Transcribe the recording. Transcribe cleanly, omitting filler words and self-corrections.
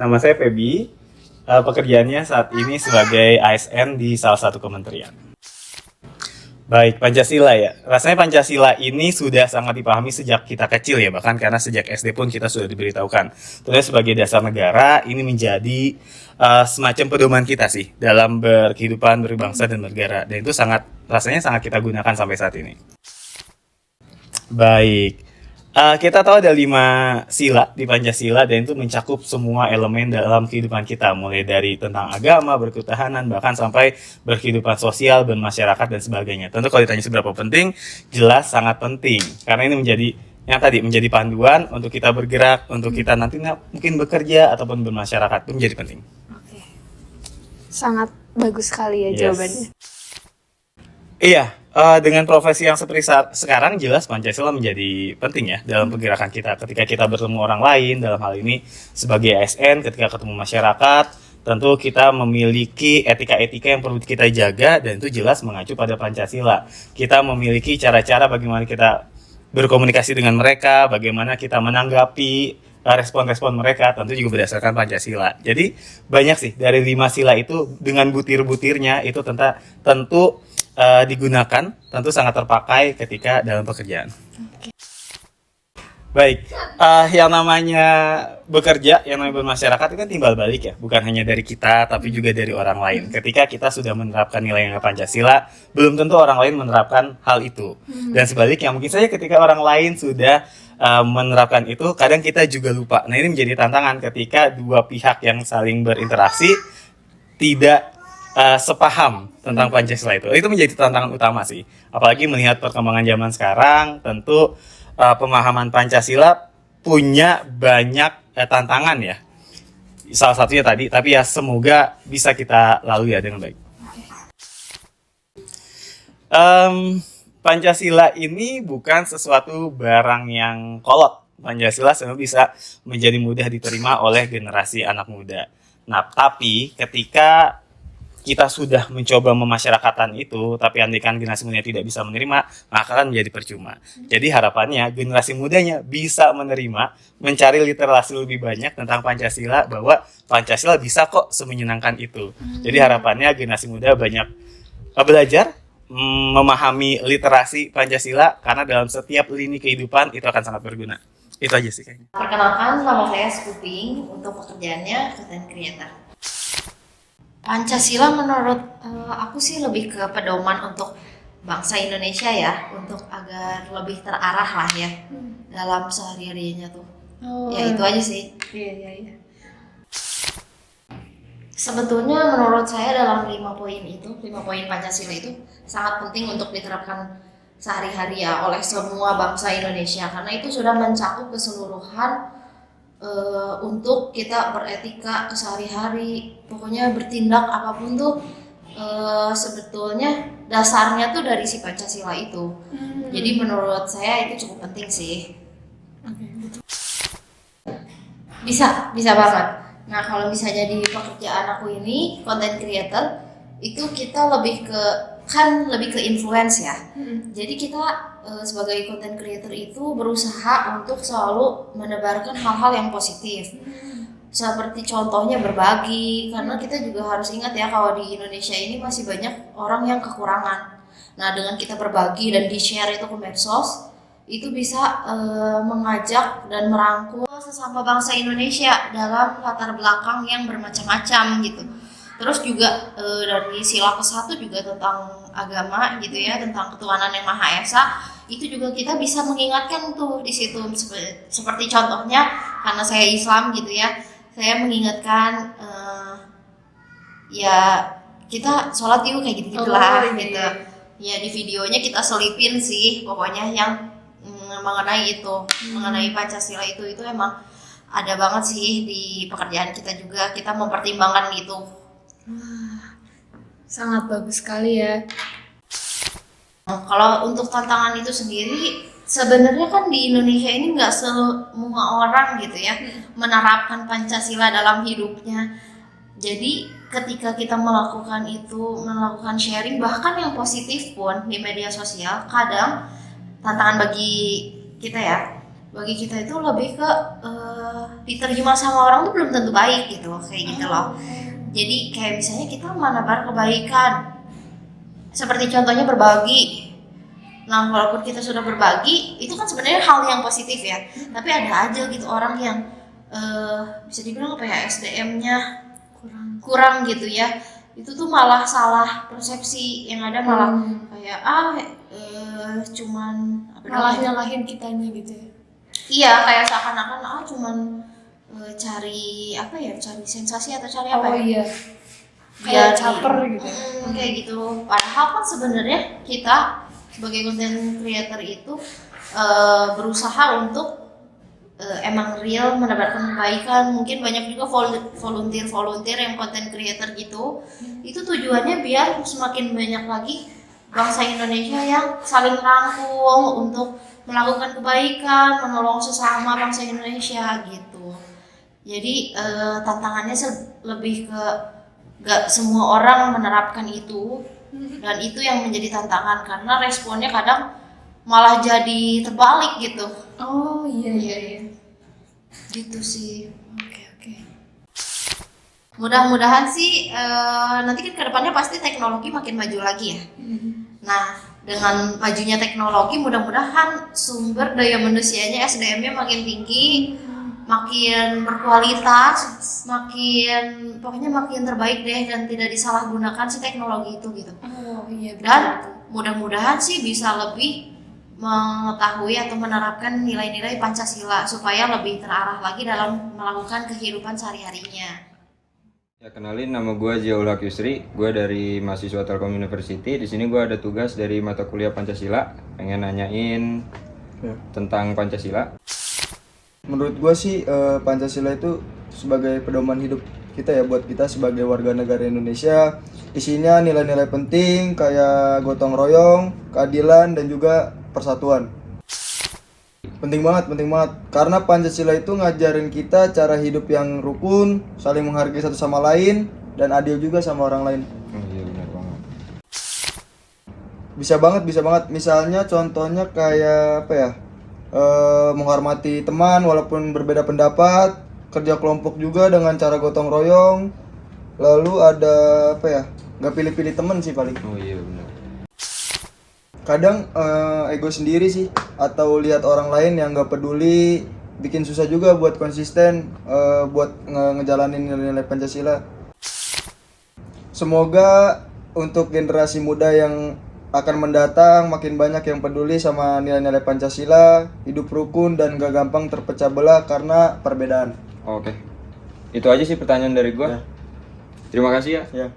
Nama saya Feby. Pekerjaannya saat ini sebagai ASN di salah satu kementerian. Baik, Pancasila ya. Rasanya Pancasila ini sudah sangat dipahami sejak kita kecil ya, bahkan karena sejak SD pun kita sudah diberitahukan. Terus sebagai dasar negara, ini menjadi semacam pedoman kita sih dalam berkehidupan, berbangsa dan bernegara. Dan itu rasanya sangat kita gunakan sampai saat ini. Baik, kita tahu ada 5 sila di Pancasila dan itu mencakup semua elemen dalam kehidupan kita, mulai dari tentang agama, berketahanan, bahkan sampai berkehidupan sosial, bermasyarakat dan sebagainya. Tentu kalau ditanya seberapa penting, jelas sangat penting karena ini menjadi panduan untuk kita bergerak, untuk kita nantinya mungkin bekerja ataupun bermasyarakat, itu menjadi penting. Oke. Sangat bagus sekali ya jawabannya. Iya, dengan profesi yang seperti sekarang jelas Pancasila menjadi penting ya dalam pergerakan kita. Ketika kita bertemu orang lain, dalam hal ini sebagai ASN, ketika ketemu masyarakat, tentu kita memiliki etika-etika yang perlu kita jaga dan itu jelas mengacu pada Pancasila. Kita memiliki cara-cara bagaimana kita berkomunikasi dengan mereka, bagaimana kita menanggapi respon-respon mereka, tentu juga berdasarkan Pancasila. Jadi banyak sih dari 5 sila itu dengan butir-butirnya itu tentu digunakan, tentu sangat terpakai ketika dalam pekerjaan. Oke. Baik, yang namanya bekerja, yang namanya bermasyarakat itu kan timbal balik ya, bukan hanya dari kita, tapi juga dari orang lain. Ketika kita sudah menerapkan nilai-nilai Pancasila, belum tentu orang lain menerapkan hal itu. Dan sebaliknya, mungkin saja ketika orang lain sudah menerapkan itu, kadang kita juga lupa. Nah ini menjadi tantangan ketika dua pihak yang saling berinteraksi tidak sepaham tentang Pancasila itu. Itu menjadi tantangan utama sih. Apalagi melihat perkembangan zaman sekarang, tentu pemahaman Pancasila punya banyak tantangan ya. Salah satunya tadi, tapi ya semoga bisa kita lalui ya dengan baik. Pancasila ini bukan sesuatu barang yang kolot. Pancasila sebenarnya bisa menjadi mudah diterima oleh generasi anak muda. Nah, tapi ketika kita sudah mencoba memasyarakatan itu, tapi andaikan generasi mudanya tidak bisa menerima, maka akan menjadi percuma. Jadi harapannya generasi mudanya bisa menerima, mencari literasi lebih banyak tentang Pancasila, bahwa Pancasila bisa kok semenyenangkan itu. Jadi harapannya generasi muda banyak belajar, memahami literasi Pancasila, karena dalam setiap lini kehidupan itu akan sangat berguna. Itu aja sih kayaknya. Perkenalkan, nama saya Skuping, untuk pekerjaannya content creator. Pancasila menurut aku sih lebih ke pedoman untuk bangsa Indonesia ya, untuk agar lebih terarah lah ya dalam sehari-harinya tuh. Ya itu aja sih. Iya. Sebetulnya menurut saya dalam 5 poin Pancasila itu sangat penting untuk diterapkan sehari-hari ya oleh semua bangsa Indonesia, karena itu sudah mencakup keseluruhan untuk kita beretika sehari-hari, pokoknya bertindak apapun tuh sebetulnya dasarnya tuh dari si Pancasila itu. Jadi menurut saya itu cukup penting sih. Bisa banget. Nah kalau misalnya di pekerjaan aku ini content creator, itu kita lebih ke influence ya. Jadi kita sebagai content creator itu berusaha untuk selalu menebarkan hal-hal yang positif. Seperti contohnya berbagi, karena kita juga harus ingat ya kalau di Indonesia ini masih banyak orang yang kekurangan. Nah dengan kita berbagi dan di-share itu ke medsos, itu bisa mengajak dan merangkul sesama bangsa Indonesia dalam latar belakang yang bermacam-macam gitu. Terus juga dari sila ke-1 juga tentang agama gitu ya, tentang ketuhanan yang Maha Esa, itu juga kita bisa mengingatkan tuh di situ, seperti contohnya karena saya Islam gitu ya, saya mengingatkan ya kita sholat yuk kayak gitu-gitulah gitu. Ya di videonya kita selipin sih pokoknya yang mengenai itu, mengenai Pancasila itu emang ada banget sih di pekerjaan kita juga, kita mempertimbangkan itu. Sangat bagus sekali ya. Kalau untuk tantangan itu sendiri, sebenarnya kan di Indonesia ini nggak semua orang gitu ya menerapkan Pancasila dalam hidupnya. Jadi ketika kita melakukan sharing bahkan yang positif pun di media sosial, kadang tantangan bagi kita itu lebih ke diterima sama orang tuh belum tentu baik gitu loh, kayak gitu loh. Jadi kayak misalnya kita menebar kebaikan, seperti contohnya berbagi. Nah, walaupun kita sudah berbagi, itu kan sebenarnya hal yang positif ya. Tapi ada aja gitu orang yang bisa dibilang apa ya, SDM-nya kurang gitu ya. Itu tuh malah salah persepsi, yang ada malah kayak cuman apa Malah namanya? nyalahin kitanya gitu ya. Iya, kayak seakan-akan cuman cari apa ya, cari sensasi atau cari apa Oh ya? iya. Kayak caper gitu ya. Kayak gitu. Padahal kan sebenarnya kita sebagai content creator itu berusaha untuk emang real menebarkan kebaikan. Mungkin banyak juga volunteer yang content creator gitu. Itu tujuannya biar semakin banyak lagi bangsa Indonesia yang saling rangkul untuk melakukan kebaikan, menolong sesama bangsa Indonesia gitu. Jadi tantangannya lebih ke gak semua orang menerapkan itu, dan itu yang menjadi tantangan karena responnya kadang malah jadi terbalik gitu. Oh iya. Gitu sih. Oke. Mudah-mudahan sih nanti kan kedepannya pasti teknologi makin maju lagi ya. Nah, dengan majunya teknologi mudah-mudahan sumber daya manusianya, SDM-nya makin tinggi, makin berkualitas, pokoknya makin terbaik deh, dan tidak disalahgunakan si teknologi itu gitu. Oh iya. Dan mudah-mudahan sih bisa lebih mengetahui atau menerapkan nilai-nilai Pancasila supaya lebih terarah lagi dalam melakukan kehidupan sehari-harinya. Ya, kenalin, nama gue Ziaul Haq Yusri, gue dari mahasiswa Telkom University. Di sini gue ada tugas dari mata kuliah Pancasila, pengen nanyain tentang Pancasila. Menurut gue sih Pancasila itu sebagai pedoman hidup kita ya, buat kita sebagai warga negara Indonesia. Isinya nilai-nilai penting kayak gotong royong, keadilan, dan juga persatuan. Penting banget karena Pancasila itu ngajarin kita cara hidup yang rukun, saling menghargai satu sama lain, dan adil juga sama orang lain. Oh iya, benar banget. Bisa banget. Misalnya contohnya kayak apa ya, menghormati teman walaupun berbeda pendapat, kerja kelompok juga dengan cara gotong royong, lalu ada apa ya, nggak pilih-pilih teman sih paling. Oh iya, benar. Kadang ego sendiri sih, atau lihat orang lain yang nggak peduli, bikin susah juga buat konsisten buat ngejalanin nilai-nilai Pancasila. Semoga untuk generasi muda yang akan mendatang makin banyak yang peduli sama nilai-nilai Pancasila, hidup rukun dan gak gampang terpecah belah karena perbedaan. Oke. Itu aja sih pertanyaan dari gue. Ya. Terima kasih ya. Ya.